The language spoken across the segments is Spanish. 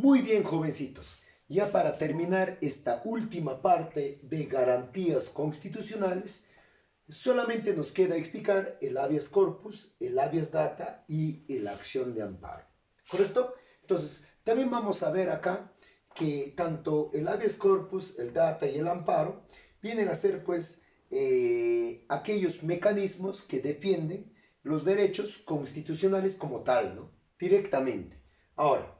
Muy bien, jovencitos. Ya para terminar esta última parte de garantías constitucionales, solamente nos queda explicar el habeas corpus, el habeas data y la acción de amparo. ¿Correcto? Entonces, también vamos a ver acá que tanto el habeas corpus, el data y el amparo vienen a ser pues aquellos mecanismos que defienden los derechos constitucionales como tal, ¿no? Directamente. Ahora,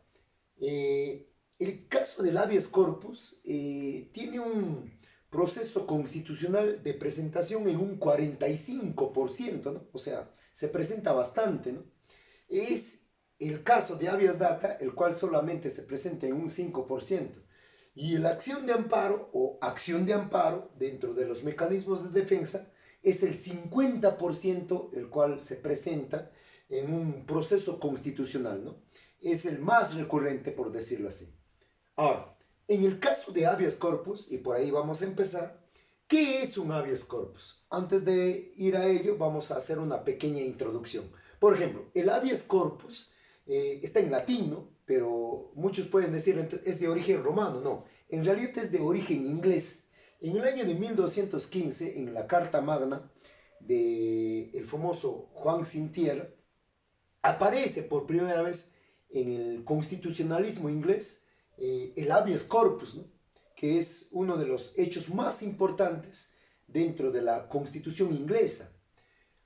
el caso del habeas corpus tiene un proceso constitucional de presentación en un 45%, ¿no? O sea, se presenta bastante, ¿no? Es el caso de habeas data, el cual solamente se presenta en un 5%. Y la acción de amparo o acción de amparo dentro de los mecanismos de defensa es el 50%, el cual se presenta en un proceso constitucional, ¿no? Es el más recurrente, por decirlo así. Ahora, en el caso de habeas corpus, y por ahí vamos a empezar, ¿qué es un habeas corpus? Antes de ir a ello, vamos a hacer una pequeña introducción. Por ejemplo, el habeas corpus está en latín, ¿no? Pero muchos pueden decir es de origen romano. No, en realidad es de origen inglés. En el año de 1215, en la Carta Magna del famoso Juan Sintier, aparece por primera vez en el constitucionalismo inglés el habeas corpus, ¿no? Que es uno de los hechos más importantes dentro de la constitución inglesa.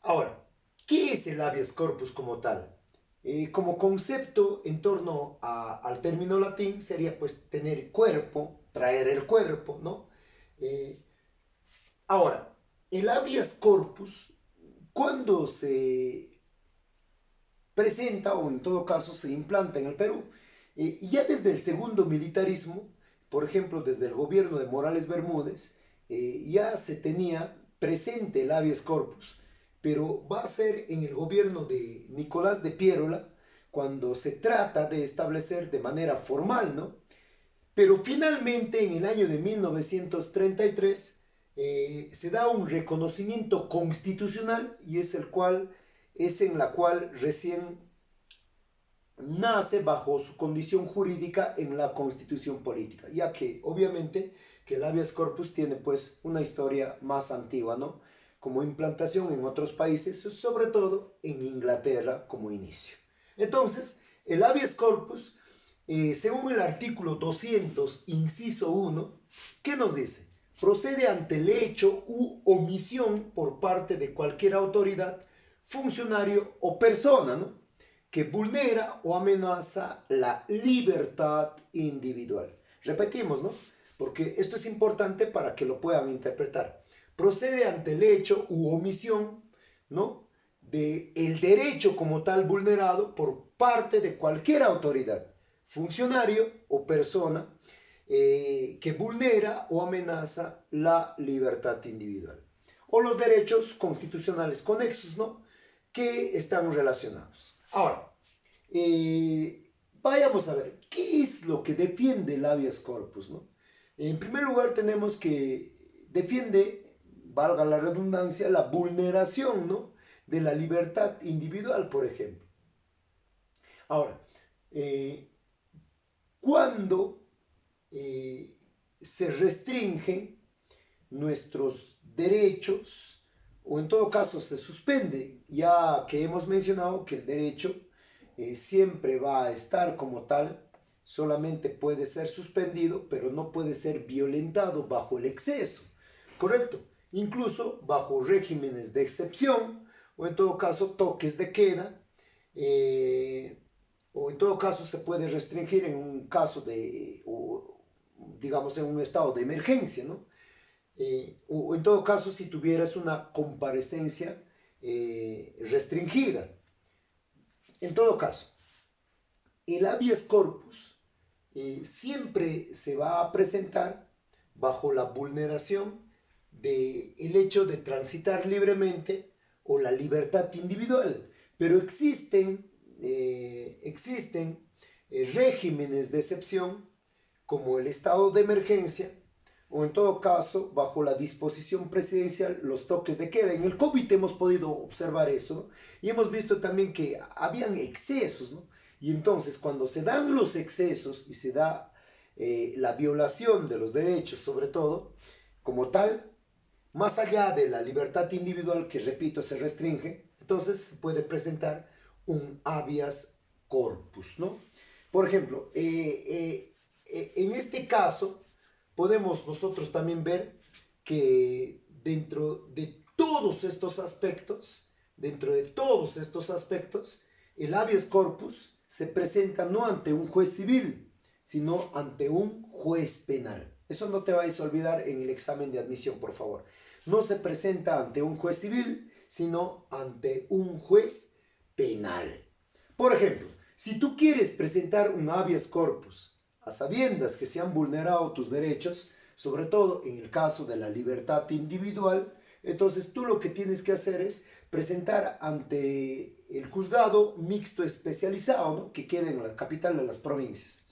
Ahora, ¿qué es el habeas corpus como tal? Como concepto en torno al término latín sería pues tener cuerpo, traer el cuerpo, ¿no? Eh, Ahora, el habeas corpus, cuando se presenta o en todo caso se implanta en el Perú. Ya desde el segundo militarismo, por ejemplo, desde el gobierno de Morales Bermúdez, ya se tenía presente el habeas corpus, pero va a ser en el gobierno de Nicolás de Piérola cuando se trata de establecer de manera formal, ¿no? Pero finalmente en el año de 1933 se da un reconocimiento constitucional y es en la cual recién nace bajo su condición jurídica en la constitución política, ya que obviamente que el habeas corpus tiene pues una historia más antigua, ¿no? Como implantación en otros países, sobre todo en Inglaterra como inicio. Entonces, el habeas corpus, según el artículo 200, inciso 1, ¿qué nos dice? Procede ante el hecho u omisión por parte de cualquier autoridad, funcionario o persona, ¿no? Que vulnera o amenaza la libertad individual. Repetimos, ¿no? Porque esto es importante para que lo puedan interpretar. Procede ante el hecho u omisión, ¿no? De el derecho como tal vulnerado por parte de cualquier autoridad, funcionario o persona que vulnera o amenaza la libertad individual. O los derechos constitucionales conexos, ¿no? Que están relacionados. Ahora, vayamos a ver, ¿qué es lo que defiende el habeas corpus, ¿no? En primer lugar tenemos que defiende, valga la redundancia, la vulneración, ¿no? De la libertad individual, por ejemplo. Ahora, cuando se restringen nuestros derechos, o en todo caso se suspende, ya que hemos mencionado que el derecho siempre va a estar como tal, solamente puede ser suspendido, pero no puede ser violentado bajo el exceso, ¿correcto? Incluso bajo regímenes de excepción, o en todo caso toques de queda, o en todo caso se puede restringir en un caso de, o, digamos, en un estado de emergencia, ¿no? O en todo caso si tuvieras una comparecencia restringida. En todo caso, el habeas corpus siempre se va a presentar bajo la vulneración del hecho de transitar libremente o la libertad individual, pero existen regímenes de excepción como el estado de emergencia o en todo caso bajo la disposición presidencial los toques de queda. En el COVID hemos podido observar eso, ¿no? Y hemos visto también que habían excesos, ¿no? Y entonces cuando se dan los excesos y se da la violación de los derechos, sobre todo, como tal, más allá de la libertad individual, que repito, se restringe, entonces se puede presentar un habeas corpus, ¿no? Por ejemplo, en este caso, podemos nosotros también ver que dentro de todos estos aspectos, el habeas corpus se presenta no ante un juez civil, sino ante un juez penal. Eso no te vayas a olvidar en el examen de admisión, por favor. No se presenta ante un juez civil, sino ante un juez penal. Por ejemplo, si tú quieres presentar un habeas corpus a sabiendas que se han vulnerado tus derechos, sobre todo en el caso de la libertad individual, entonces tú lo que tienes que hacer es presentar ante el juzgado mixto especializado, ¿no?, que queda en la capital de las provincias.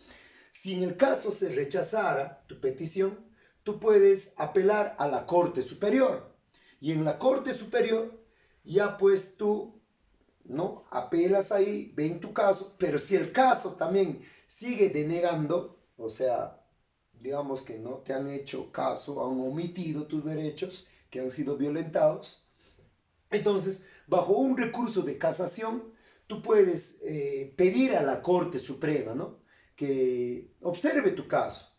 Si en el caso se rechazara tu petición, tú puedes apelar a la Corte Superior. Y en la Corte Superior ya pues tú, ¿no?, apelas ahí, ven tu caso, pero si el caso también sigue denegando, o sea, digamos que no te han hecho caso, han omitido tus derechos, que han sido violentados, entonces, bajo un recurso de casación, tú puedes pedir a la Corte Suprema, ¿no?, que observe tu caso.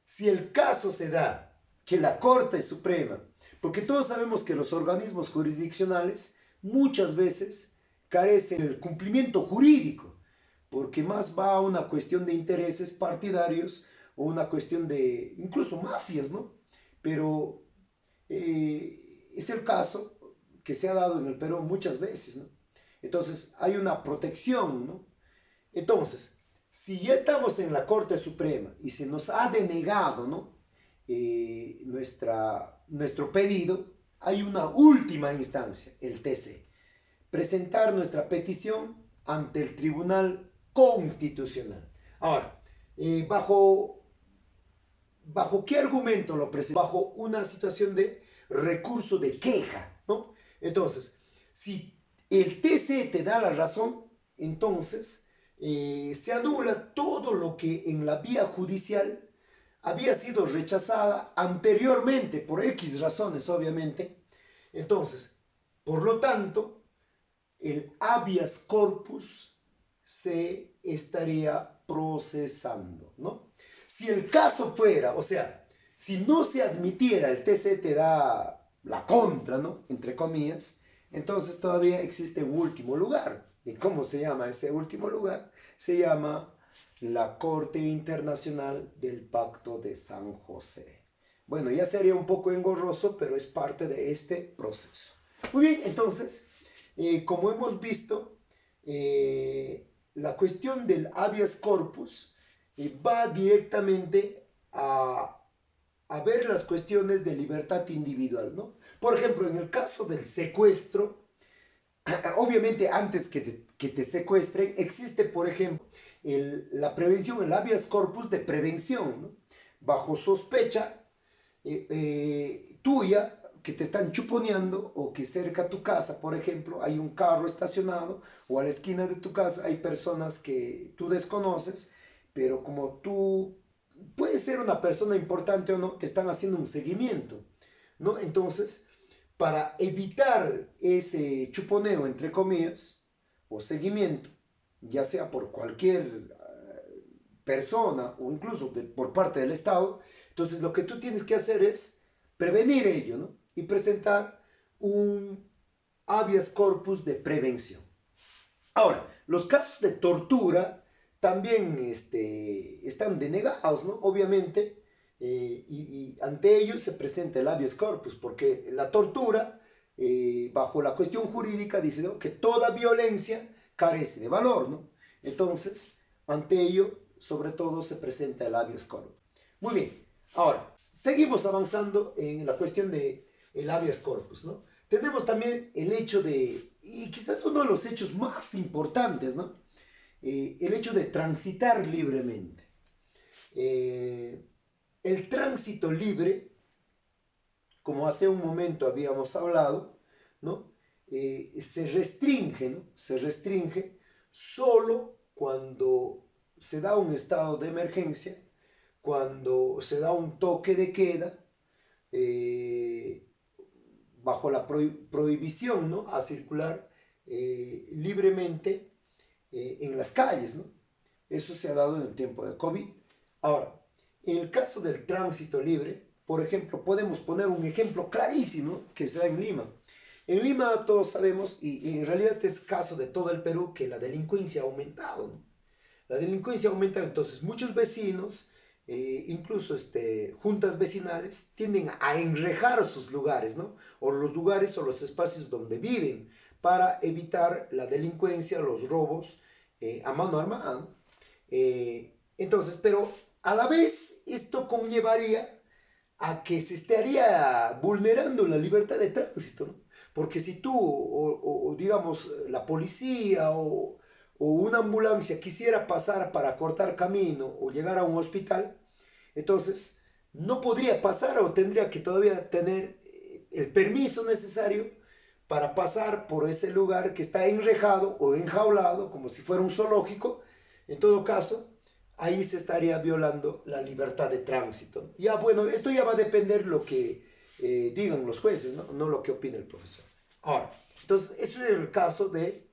Si el caso se da que la Corte Suprema, porque todos sabemos que los organismos jurisdiccionales muchas veces carecen del cumplimiento jurídico, porque más va a una cuestión de intereses partidarios o una cuestión de incluso mafias, ¿no? Pero es el caso que se ha dado en el Perú muchas veces, ¿no? Entonces, hay una protección, ¿no? Entonces, si ya estamos en la Corte Suprema y se nos ha denegado, ¿no?, nuestro pedido, hay una última instancia, el TC. Presentar nuestra petición ante el Tribunal Constitucional. Ahora, ¿bajo qué argumento lo presenta? Bajo una situación de recurso de queja, ¿no? Entonces, si el TC te da la razón, entonces se anula todo lo que en la vía judicial había sido rechazada anteriormente, por X razones, obviamente. Entonces, por lo tanto, el habeas corpus se estaría procesando, ¿no? Si el caso fuera, o sea, si no se admitiera, el TC te da la contra, ¿no?, entre comillas, entonces todavía existe un último lugar. ¿Y cómo se llama ese último lugar? Se llama la Corte Internacional del Pacto de San José. Bueno, ya sería un poco engorroso, pero es parte de este proceso. Muy bien, entonces, como hemos visto, la cuestión del habeas corpus va directamente a ver las cuestiones de libertad individual, ¿no? Por ejemplo, en el caso del secuestro, obviamente antes que te secuestren, existe, por ejemplo, la prevención, el habeas corpus de prevención, ¿no? Bajo sospecha tuya, que te están chuponeando, o que cerca a tu casa, por ejemplo, hay un carro estacionado, o a la esquina de tu casa hay personas que tú desconoces, pero como tú puedes ser una persona importante o no, te están haciendo un seguimiento, ¿no? Entonces, para evitar ese chuponeo, entre comillas, o seguimiento, ya sea por cualquier persona o incluso por parte del Estado, entonces lo que tú tienes que hacer es prevenir ello, ¿no?, y presentar un habeas corpus de prevención. Ahora, los casos de tortura también están denegados, ¿no?, obviamente, y ante ellos se presenta el habeas corpus, porque la tortura, bajo la cuestión jurídica, dice, ¿no?, que toda violencia carece de valor, ¿no? Entonces, ante ello, sobre todo, se presenta el habeas corpus. Muy bien, ahora, seguimos avanzando en la cuestión del habeas corpus, ¿no? Tenemos también el hecho de, y quizás uno de los hechos más importantes, ¿no?, el hecho de transitar libremente. El tránsito libre, como hace un momento habíamos hablado, ¿no?, se restringe, ¿no?, se restringe solo cuando se da un estado de emergencia, cuando se da un toque de queda, eh, bajo la prohibición, ¿no?, a circular libremente en las calles, ¿no? Eso se ha dado en el tiempo de COVID. Ahora, en el caso del tránsito libre, por ejemplo, podemos poner un ejemplo clarísimo que se da en Lima. En Lima todos sabemos, y en realidad es caso de todo el Perú, que la delincuencia ha aumentado, ¿no? La delincuencia ha aumentado, entonces muchos vecinos, incluso juntas vecinales, tienden a enrejar sus lugares, ¿no? O los lugares o los espacios donde viven, para evitar la delincuencia, los robos a mano armada, ¿no? Entonces, pero a la vez esto conllevaría a que se estaría vulnerando la libertad de tránsito, ¿no? Porque si tú, digamos, la policía o una ambulancia quisiera pasar para cortar camino o llegar a un hospital, entonces no podría pasar o tendría que todavía tener el permiso necesario para pasar por ese lugar que está enrejado o enjaulado, como si fuera un zoológico. En todo caso, ahí se estaría violando la libertad de tránsito. Ya, bueno, esto ya va a depender lo que digan los jueces, ¿no? No lo que opine el profesor. Ahora, entonces, eso es el caso de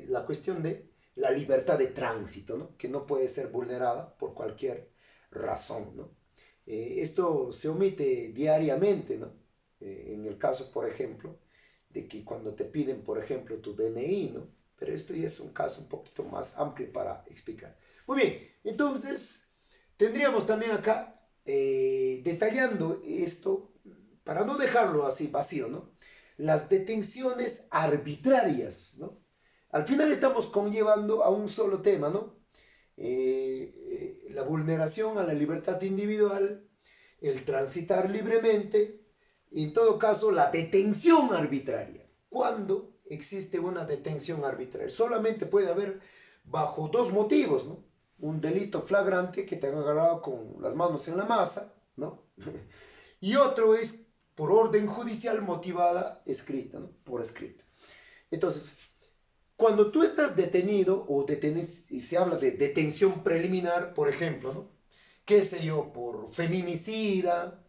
la cuestión de la libertad de tránsito, ¿no?, que no puede ser vulnerada por cualquier razón, ¿no? Esto se omite diariamente, ¿no? En el caso, por ejemplo, de que cuando te piden, por ejemplo, tu DNI, ¿no? Pero esto ya es un caso un poquito más amplio para explicar. Muy bien, entonces tendríamos también acá, detallando esto, para no dejarlo así vacío, ¿no?, las detenciones arbitrarias, ¿no? Al final estamos conllevando a un solo tema, ¿no? La vulneración a la libertad individual, el transitar libremente, y en todo caso la detención arbitraria. ¿Cuándo existe una detención arbitraria? Solamente puede haber bajo dos motivos, ¿no? Un delito flagrante, que te han agarrado con las manos en la masa, ¿no? Y otro es por orden judicial motivada, escrita, ¿no?, por escrito. Entonces, cuando tú estás detenido o y se habla de detención preliminar, por ejemplo, ¿no?, qué sé yo, por feminicida,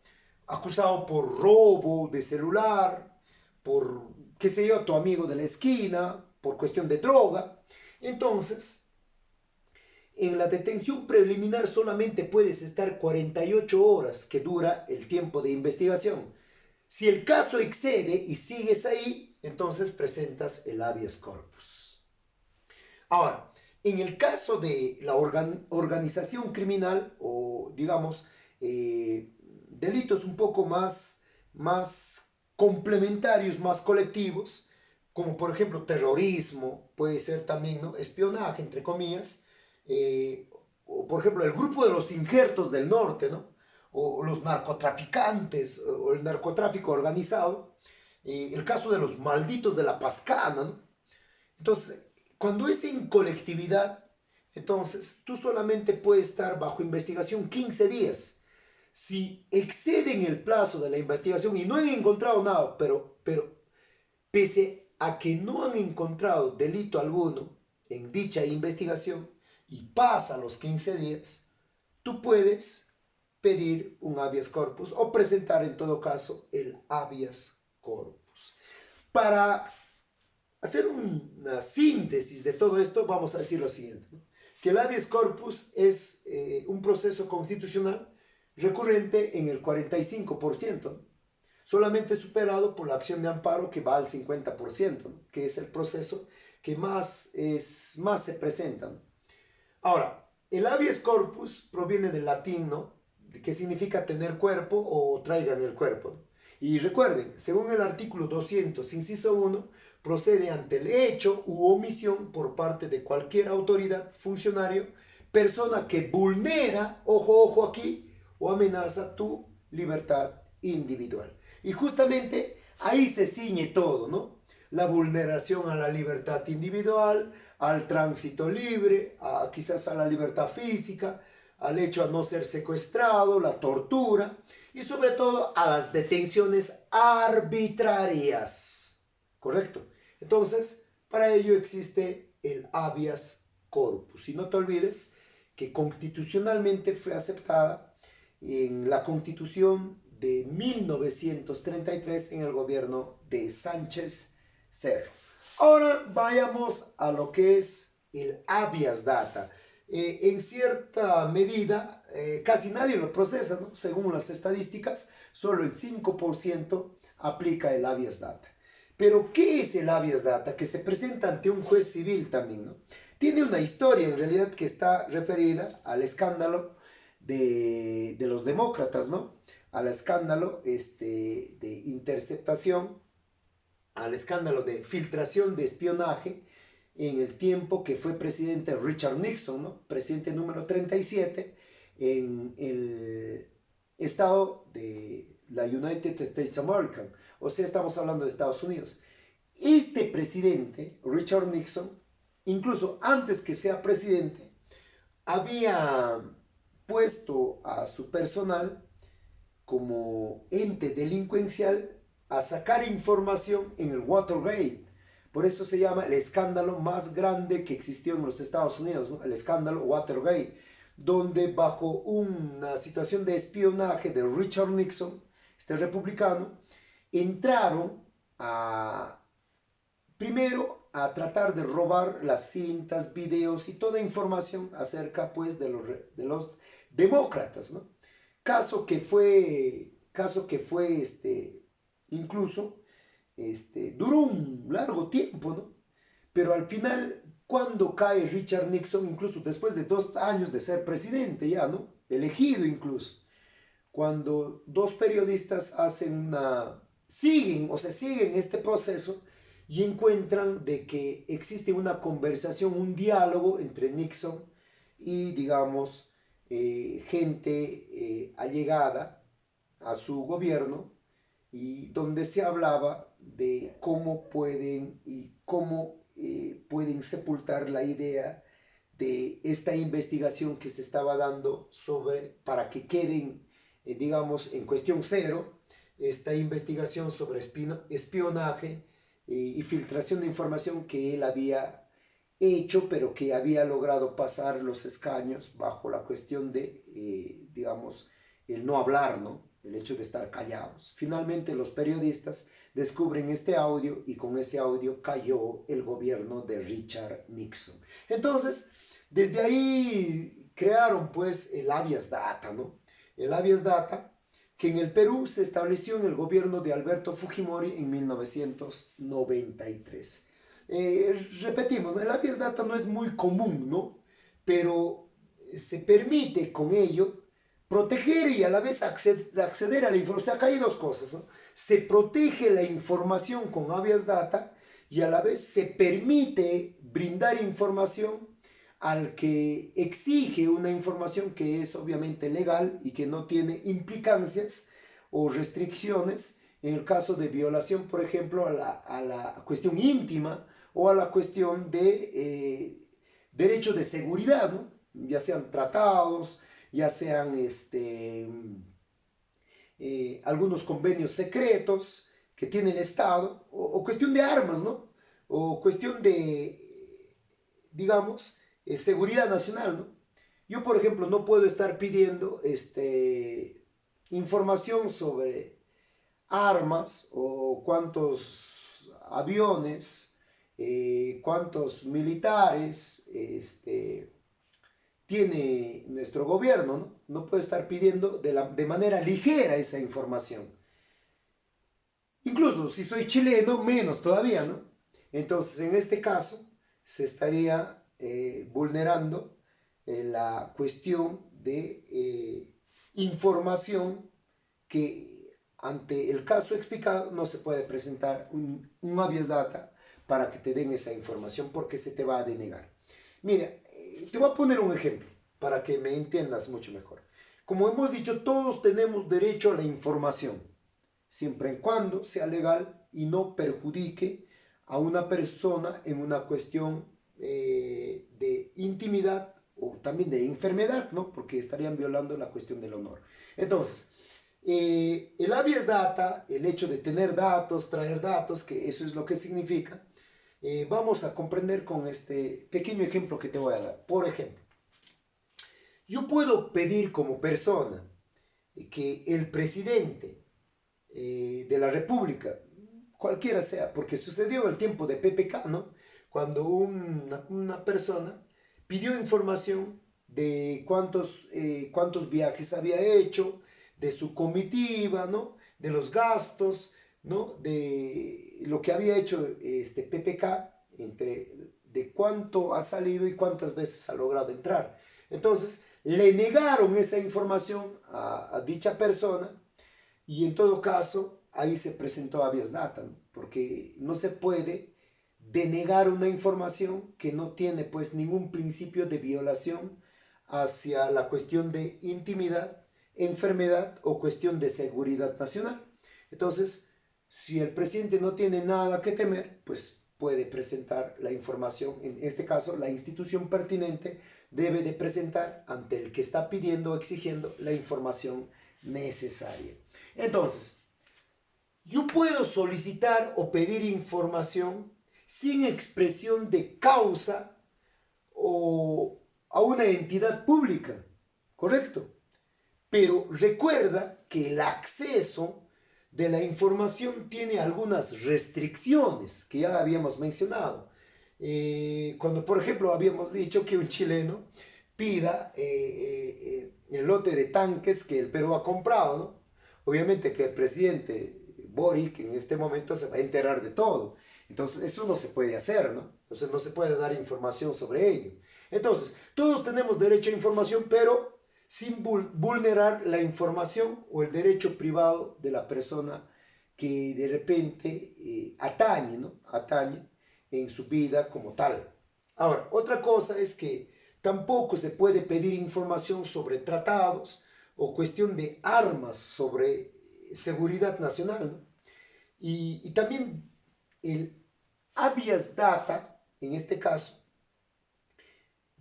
acusado por robo de celular, por, qué sé yo, tu amigo de la esquina, por cuestión de droga, entonces, en la detención preliminar solamente puedes estar 48 horas, que dura el tiempo de investigación. Si el caso excede y sigues ahí, entonces presentas el habeas corpus. Ahora, en el caso de la organización criminal, o digamos, delitos un poco más complementarios, más colectivos, como por ejemplo terrorismo, puede ser también, ¿no?, espionaje, entre comillas, o por ejemplo el grupo de los injertos del norte, ¿no?, o los narcotraficantes, o el narcotráfico organizado, el caso de los malditos de la Pascana, ¿no? Entonces, cuando es en colectividad, entonces tú solamente puedes estar bajo investigación 15 días. Si exceden el plazo de la investigación y no han encontrado nada, pero pese a que no han encontrado delito alguno en dicha investigación y pasa los 15 días, tú puedes pedir un habeas corpus o presentar en todo caso el habeas corpus. Para hacer una síntesis de todo esto, vamos a decir lo siguiente, ¿no?, que el habeas corpus es un proceso constitucional recurrente en el 45%, ¿no?, solamente superado por la acción de amparo, que va al 50%, ¿no?, que es el proceso que más se presenta, ¿no? Ahora, el habeas corpus proviene del latín, ¿no?, que significa tener cuerpo o traigan el cuerpo, ¿no? Y recuerden, según el artículo 200, inciso 1, procede ante el hecho u omisión por parte de cualquier autoridad, funcionario, persona que vulnera, ojo aquí, o amenaza tu libertad individual. Y justamente ahí se ciñe todo, ¿no? La vulneración a la libertad individual, al tránsito libre, quizás a la libertad física, al hecho a no ser secuestrado, la tortura y sobre todo a las detenciones arbitrarias. ¿Correcto? Entonces, para ello existe el habeas corpus. Y no te olvides que constitucionalmente fue aceptada en la Constitución de 1933 en el gobierno de Sánchez Cerro. Ahora vayamos a lo que es el habeas data. En cierta medida, casi nadie lo procesa, ¿no? Según las estadísticas, solo el 5% aplica el habeas data. Pero, ¿qué es el habeas data? Que se presenta ante un juez civil también, ¿no? Tiene una historia en realidad que está referida al escándalo de los demócratas, ¿no? Al escándalo de interceptación, al escándalo de filtración de espionaje en el tiempo que fue presidente Richard Nixon, ¿no? Presidente número 37 en el estado de la United States American, o sea, estamos hablando de Estados Unidos. Este presidente, Richard Nixon, incluso antes que sea presidente, había puesto a su personal como ente delincuencial a sacar información en el Watergate. Por eso se llama el escándalo más grande que existió en los Estados Unidos, ¿no? El escándalo Watergate, donde bajo una situación de espionaje de Richard Nixon, este republicano, entraron primero a tratar de robar las cintas, videos y toda información acerca pues de los demócratas, ¿no? Caso que fue incluso duró un largo tiempo, ¿no? Pero al final, cuando cae Richard Nixon, incluso después de 2 años de ser presidente ya, ¿no? Elegido incluso, cuando dos periodistas siguen este proceso y encuentran de que existe una conversación, un diálogo entre Nixon y, digamos, gente allegada a su gobierno, y donde se hablaba de cómo pueden sepultar la idea de esta investigación que se estaba dando para que queden, digamos, en cuestión cero, esta investigación sobre espionaje y filtración de información que él había hecho, pero que había logrado pasar los escaños bajo la cuestión de, digamos, el no hablar, ¿no? El hecho de estar callados. Finalmente los periodistas descubren este audio y con ese audio cayó el gobierno de Richard Nixon. Entonces, desde ahí crearon pues el habeas data, ¿no? El habeas data que en el Perú se estableció en el gobierno de Alberto Fujimori en 1993. Repetimos, ¿no? El habeas data no es muy común, ¿no? Pero se permite con ello proteger y a la vez acceder a la información. O sea, acá hay dos cosas, ¿no? Se protege la información con habeas data y a la vez se permite brindar información al que exige una información que es obviamente legal y que no tiene implicancias o restricciones en el caso de violación, por ejemplo, a la cuestión íntima o a la cuestión de derecho de seguridad, ¿no? Ya sean tratados, ya sean algunos convenios secretos que tiene el Estado, o cuestión de armas, ¿no? O cuestión de, digamos, seguridad nacional, ¿no? Yo, por ejemplo, no puedo estar pidiendo información sobre armas o cuántos aviones, cuántos militares tiene nuestro gobierno, ¿no? No puede estar pidiendo de manera ligera esa información. Incluso si soy chileno, menos todavía, ¿no? Entonces, en este caso, se estaría vulnerando la cuestión de información que ante el caso explicado no se puede presentar un habeas data para que te den esa información porque se te va a denegar. Mira, te voy a poner un ejemplo para que me entiendas mucho mejor. Como hemos dicho, todos tenemos derecho a la información, siempre y cuando sea legal y no perjudique a una persona en una cuestión de intimidad o también de enfermedad, ¿no? Porque estarían violando la cuestión del honor. Entonces, el habeas data, el hecho de tener datos, traer datos, que eso es lo que significa, vamos a comprender con este pequeño ejemplo que te voy a dar. Por ejemplo, yo puedo pedir como persona que el presidente de la República, cualquiera sea, porque sucedió en el tiempo de PPK, ¿no? Cuando una persona pidió información de cuántos viajes había hecho, de su comitiva, ¿no? De los gastos, ¿no? De lo que había hecho este PPK, de cuánto ha salido y cuántas veces ha logrado entrar. Entonces, le negaron esa información a dicha persona y en todo caso, ahí se presentó habeas data, ¿no? Porque no se puede denegar una información que no tiene pues ningún principio de violación hacia la cuestión de intimidad, enfermedad o cuestión de seguridad nacional. Entonces, si el presidente no tiene nada que temer, pues puede presentar la información. En este caso, la institución pertinente debe de presentar ante el que está pidiendo o exigiendo la información necesaria. Entonces, yo puedo solicitar o pedir información sin expresión de causa o a una entidad pública, ¿correcto? Pero recuerda que el acceso de la información tiene algunas restricciones que ya habíamos mencionado. Cuando, por ejemplo, habíamos dicho que un chileno pida el lote de tanques que el Perú ha comprado, ¿no? Obviamente que el presidente Boric en este momento se va a enterar de todo. Entonces, eso no se puede hacer, ¿no? Entonces, no se puede dar información sobre ello. Entonces, todos tenemos derecho a información, pero sin vulnerar la información o el derecho privado de la persona que de repente atañe, ¿no? Atañe en su vida como tal. Ahora, otra cosa es que tampoco se puede pedir información sobre tratados o cuestión de armas sobre seguridad nacional, ¿no? Y también el habeas data, en este caso,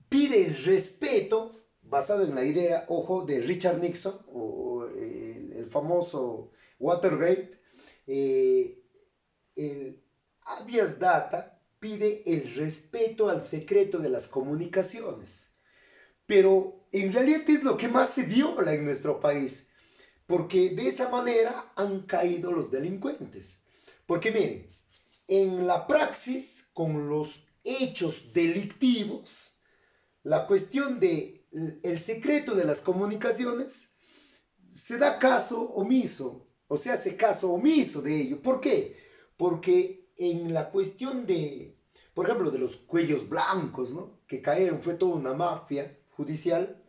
pide el respeto, basado en la idea, ojo, de Richard Nixon, o el famoso Watergate. El habeas data pide el respeto al secreto de las comunicaciones. Pero en realidad es lo que más se viola en nuestro país, porque de esa manera han caído los delincuentes. Porque miren, en la praxis, con los hechos delictivos, la cuestión de el secreto de las comunicaciones se da caso omiso, o se hace caso omiso de ello. ¿Por qué? Porque en la cuestión de, por ejemplo, de los cuellos blancos, ¿no? Que cayeron, fue toda una mafia judicial.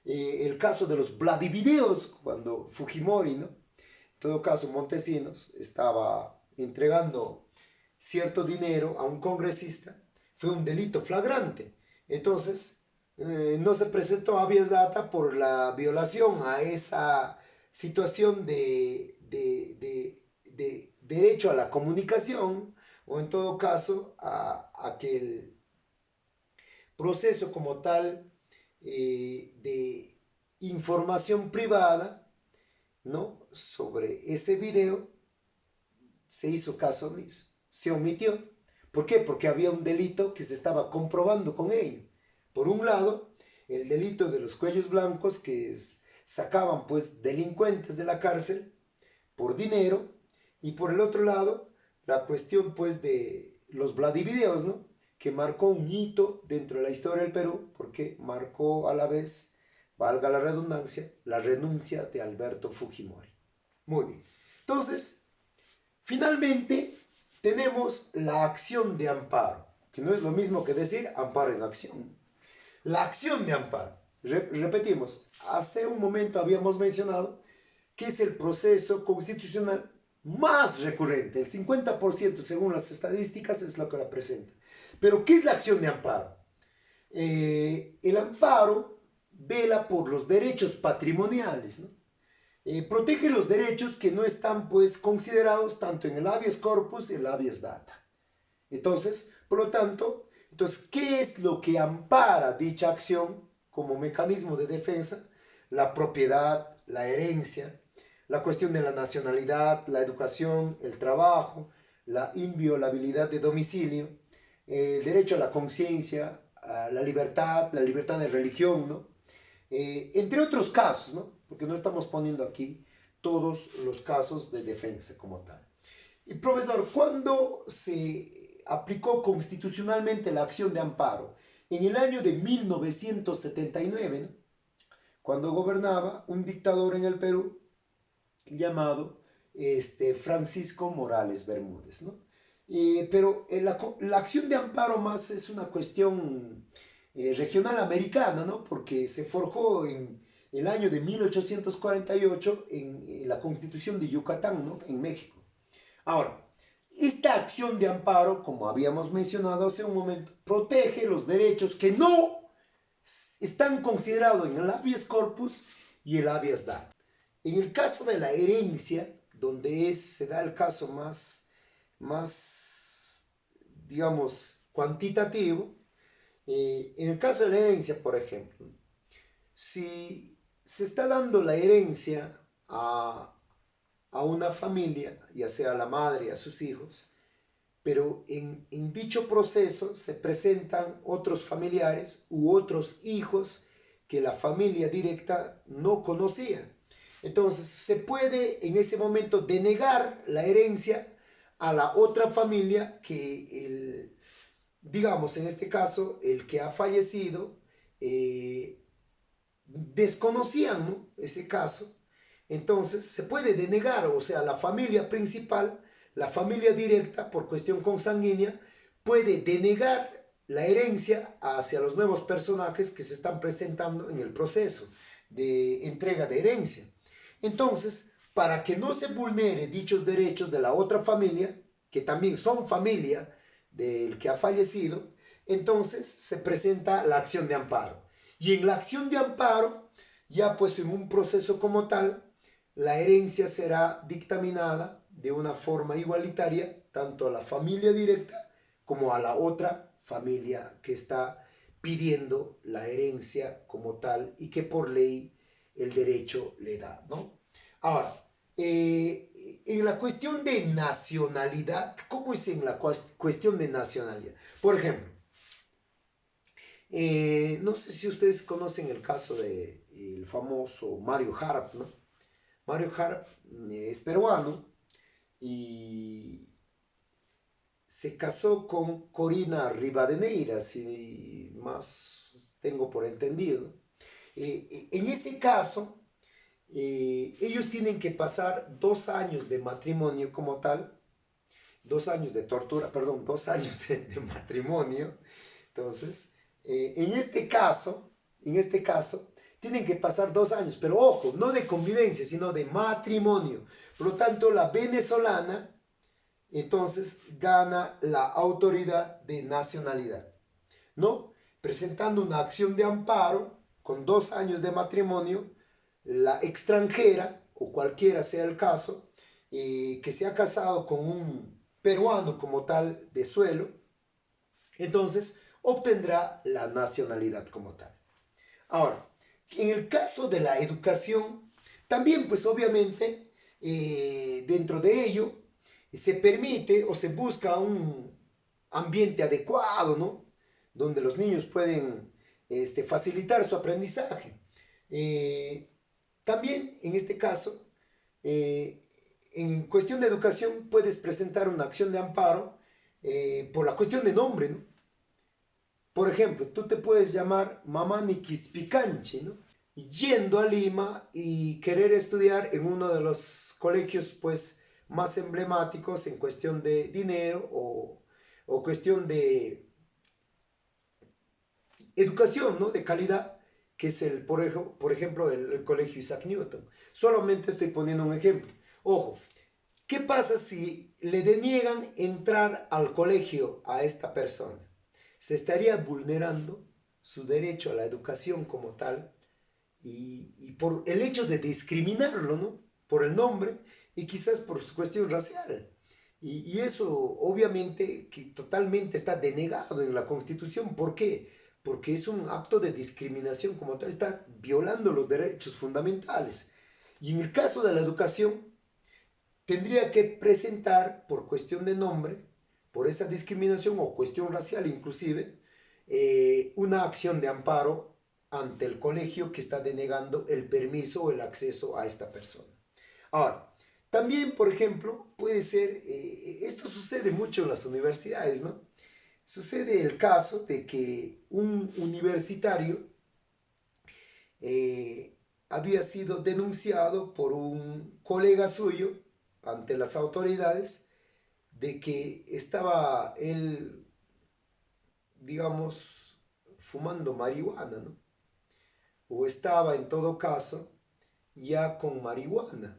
El caso de los Vladivideos, cuando Fujimori, ¿no? En todo caso, Montesinos estaba entregando cierto dinero a un congresista, fue un delito flagrante. Entonces, no se presentó habeas data por la violación a esa situación de derecho a la comunicación o en todo caso a que el proceso como tal de información privada, ¿no? Sobre ese video se hizo caso omiso, se omitió. ¿Por qué? Porque había un delito que se estaba comprobando con ello. Por un lado, el delito de los cuellos blancos que sacaban pues delincuentes de la cárcel por dinero, y por el otro lado, la cuestión pues de los Vladivideos, ¿no? Que marcó un hito dentro de la historia del Perú, porque marcó a la vez, valga la redundancia, la renuncia de Alberto Fujimori. Muy bien. Entonces, finalmente, tenemos la acción de amparo, que no es lo mismo que decir amparo en acción. La acción de amparo, repetimos, hace un momento habíamos mencionado que es el proceso constitucional más recurrente, el 50% según las estadísticas es lo que la presenta. Pero, ¿qué es la acción de amparo? El amparo vela por los derechos patrimoniales, ¿no? Protege los derechos que no están pues considerados tanto en el habeas corpus y el habeas data. Entonces, por lo tanto, ¿qué es lo que ampara dicha acción como mecanismo de defensa? La propiedad, la herencia, la cuestión de la nacionalidad, la educación, el trabajo, la inviolabilidad de domicilio, el derecho a la conciencia, a la libertad de religión, ¿no? Entre otros casos, ¿no? Porque no estamos poniendo aquí todos los casos de defensa como tal. Y profesor, ¿cuándo se aplicó constitucionalmente la acción de amparo? En el año de 1979, ¿no? Cuando gobernaba un dictador en el Perú llamado Francisco Morales Bermúdez, ¿no? Pero la acción de amparo más es una cuestión regional americana, ¿no? Porque se forjó en el año de 1848 en la Constitución de Yucatán, ¿no? En México. Ahora, esta acción de amparo, como habíamos mencionado hace un momento, protege los derechos que no están considerados en el habeas corpus y el habeas data. En el caso de la herencia, donde se da el caso más digamos, cuantitativo, en el caso de la herencia, por ejemplo, si se está dando la herencia a una familia, ya sea a la madre, a sus hijos, pero en dicho proceso se presentan otros familiares u otros hijos que la familia directa no conocía. Entonces se puede en ese momento denegar la herencia a la otra familia que digamos en este caso el que ha fallecido desconocían, ¿no? Ese caso. Entonces se puede denegar, o sea, la familia principal, la familia directa por cuestión consanguínea, puede denegar la herencia hacia los nuevos personajes que se están presentando en el proceso de entrega de herencia. Entonces, para que no se vulnere dichos derechos de la otra familia, que también son familia del que ha fallecido, entonces se presenta la acción de amparo. Y en la acción de amparo, ya pues en un proceso como tal, la herencia será dictaminada de una forma igualitaria tanto a la familia directa como a la otra familia que está pidiendo la herencia como tal y que por ley el derecho le da, ¿no? Ahora, en la cuestión de nacionalidad, ¿cómo es en la cuestión de nacionalidad? Por ejemplo, no sé si ustedes conocen el caso del famoso Mario Harp, ¿no? Mario Harp es peruano y se casó con Corina Rivadeneira, si más tengo por entendido. En ese caso, ellos tienen que pasar 2 años de matrimonio como tal, 2 años de tortura, perdón, 2 años de matrimonio. Entonces, en este caso, tienen que pasar 2 años, pero ojo, no de convivencia, sino de matrimonio. Por lo tanto, la venezolana entonces gana la autoridad de nacionalidad, ¿no? Presentando una acción de amparo con 2 años de matrimonio, la extranjera, o cualquiera sea el caso, que se ha casado con un peruano como tal de suelo, entonces obtendrá la nacionalidad como tal. Ahora, en el caso de la educación, también pues obviamente dentro de ello se permite o se busca un ambiente adecuado, ¿no? Donde los niños pueden facilitar su aprendizaje. También en este caso, en cuestión de educación puedes presentar una acción de amparo por la cuestión de nombre, ¿no? Por ejemplo, tú te puedes llamar Mamani Quispicanchi, ¿no? Yendo a Lima y querer estudiar en uno de los colegios pues más emblemáticos en cuestión de dinero o cuestión de educación, ¿no? De calidad, que es por ejemplo el colegio Isaac Newton. Solamente estoy poniendo un ejemplo. Ojo, ¿qué pasa si le deniegan entrar al colegio a esta persona? Se estaría vulnerando su derecho a la educación como tal y por el hecho de discriminarlo, ¿no? Por el nombre y quizás por su cuestión racial. Y eso obviamente que totalmente está denegado en la Constitución. ¿Por qué? Porque es un acto de discriminación como tal, está violando los derechos fundamentales. Y en el caso de la educación, tendría que presentar por cuestión de nombre por esa discriminación o cuestión racial inclusive, una acción de amparo ante el colegio que está denegando el permiso o el acceso a esta persona. Ahora, también, por ejemplo, puede ser, esto sucede mucho en las universidades, ¿no? Sucede el caso de que un universitario había sido denunciado por un colega suyo ante las autoridades de que estaba él, digamos, fumando marihuana, ¿no? O estaba en todo caso ya con marihuana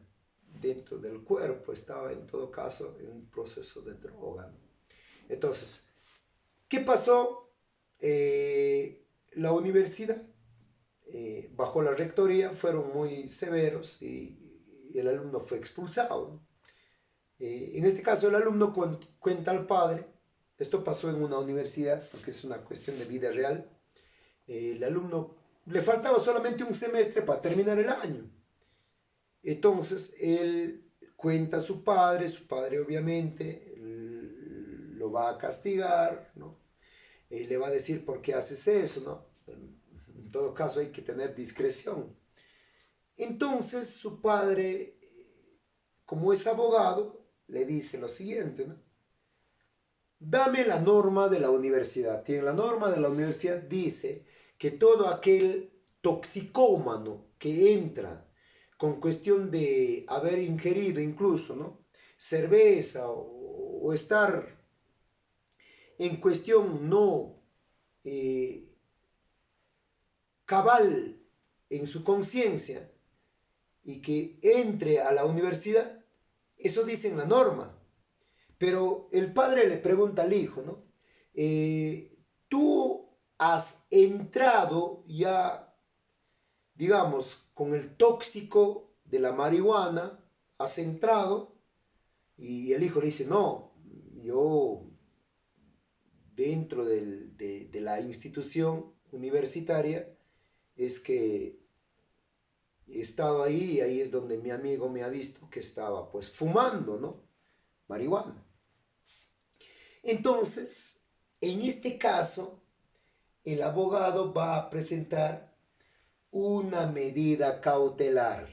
dentro del cuerpo, estaba en todo caso en un proceso de droga, ¿no? Entonces, ¿qué pasó? La universidad, bajo la rectoría, fueron muy severos y el alumno fue expulsado, ¿no? En este caso, el alumno cuenta al padre, esto pasó en una universidad, porque es una cuestión de vida real, el alumno le faltaba solamente un semestre para terminar el año. Entonces, él cuenta a su padre obviamente lo va a castigar, ¿no? Le va a decir por qué haces eso, ¿no? En todo caso hay que tener discreción. Entonces su padre, como es abogado, le dice lo siguiente, ¿no? Dame la norma de la universidad. Y en la norma de la universidad dice que todo aquel toxicómano que entra con cuestión de haber ingerido incluso, ¿no?, cerveza o estar en cuestión no cabal en su conciencia y que entre a la universidad, eso dice en la norma. Pero el padre le pregunta al hijo, ¿no? Tú has entrado ya, digamos, con el tóxico de la marihuana, has entrado, y el hijo le dice, no, yo dentro de la institución universitaria es que he estado ahí y ahí es donde mi amigo me ha visto que estaba pues fumando, ¿no?, marihuana. Entonces, en este caso, el abogado va a presentar una medida cautelar.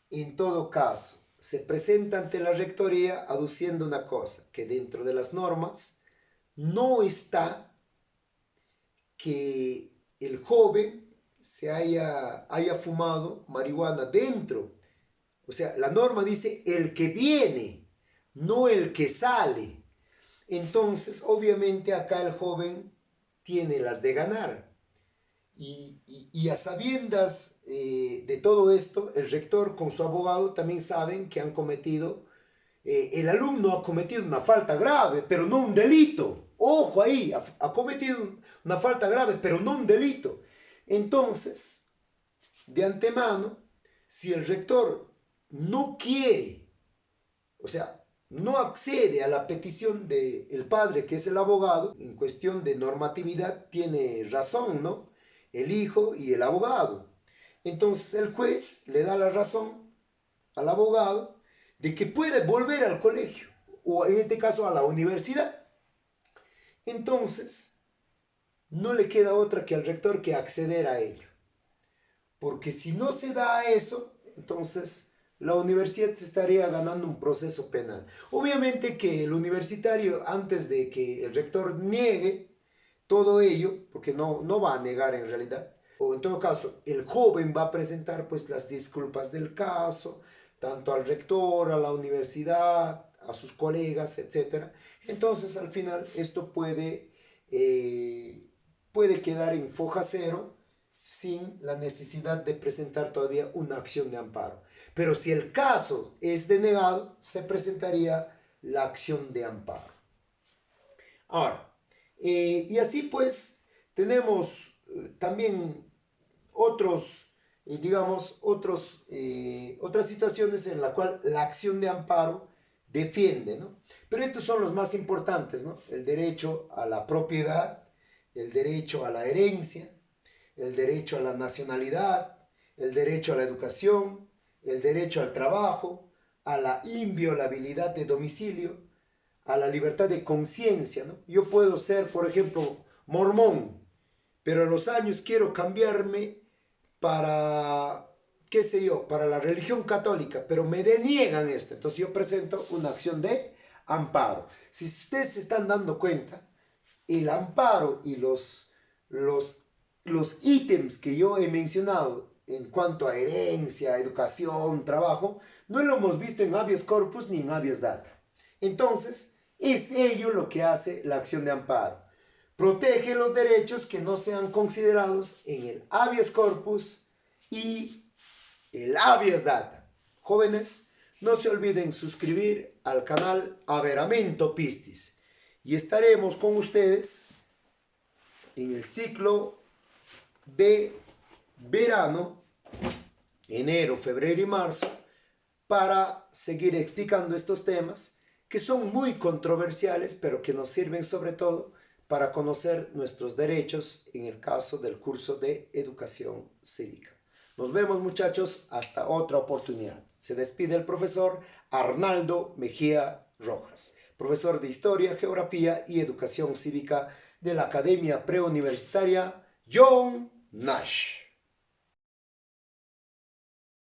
En todo caso, se presenta ante la rectoría aduciendo una cosa, que dentro de las normas no está que el joven se haya fumado marihuana dentro. O sea, la norma dice el que viene, no el que sale. Entonces, obviamente acá el joven tiene las de ganar. Y a sabiendas de todo esto, el rector con su abogado también saben que han cometido, el alumno ha cometido una falta grave, pero no un delito. Ojo ahí, ha cometido una falta grave, pero no un delito. Entonces, de antemano, si el rector no quiere, o sea, no accede a la petición del padre, que es el abogado, en cuestión de normatividad tiene razón, ¿no?, el hijo y el abogado. Entonces el juez le da la razón al abogado de que puede volver al colegio, o en este caso a la universidad. Entonces, no le queda otra que al rector que acceder a ello. Porque si no se da eso, entonces la universidad se estaría ganando un proceso penal. Obviamente que el universitario, antes de que el rector niegue todo ello, porque no va a negar en realidad, o en todo caso, el joven va a presentar pues las disculpas del caso, tanto al rector, a la universidad, a sus colegas, etc. Entonces, al final, esto puede quedar en foja cero sin la necesidad de presentar todavía una acción de amparo. Pero si el caso es denegado, se presentaría la acción de amparo. Ahora, y así pues tenemos también otros, otras situaciones en la cual la acción de amparo defiende, ¿no? Pero estos son los más importantes, ¿no? El derecho a la propiedad, el derecho a la herencia, el derecho a la nacionalidad, el derecho a la educación, el derecho al trabajo, a la inviolabilidad de domicilio, a la libertad de conciencia, ¿no? Yo puedo ser, por ejemplo, mormón, pero a los años quiero cambiarme para, qué sé yo, para la religión católica, pero me deniegan esto. Entonces yo presento una acción de amparo. Si ustedes se están dando cuenta, el amparo y los ítems que yo he mencionado en cuanto a herencia, educación, trabajo, no lo hemos visto en habeas corpus ni en habeas data. Entonces, es ello lo que hace la acción de amparo. Protege los derechos que no sean considerados en el habeas corpus y el habeas data. Jóvenes, no se olviden suscribir al canal Averamiento Pistis y estaremos con ustedes en el ciclo de verano, enero, febrero y marzo, para seguir explicando estos temas que son muy controversiales, pero que nos sirven sobre todo para conocer nuestros derechos en el caso del curso de educación cívica. Nos vemos, muchachos, hasta otra oportunidad. Se despide el profesor Arnaldo Mejía Rojas, profesor de Historia, Geografía y Educación Cívica de la Academia Preuniversitaria John Nash.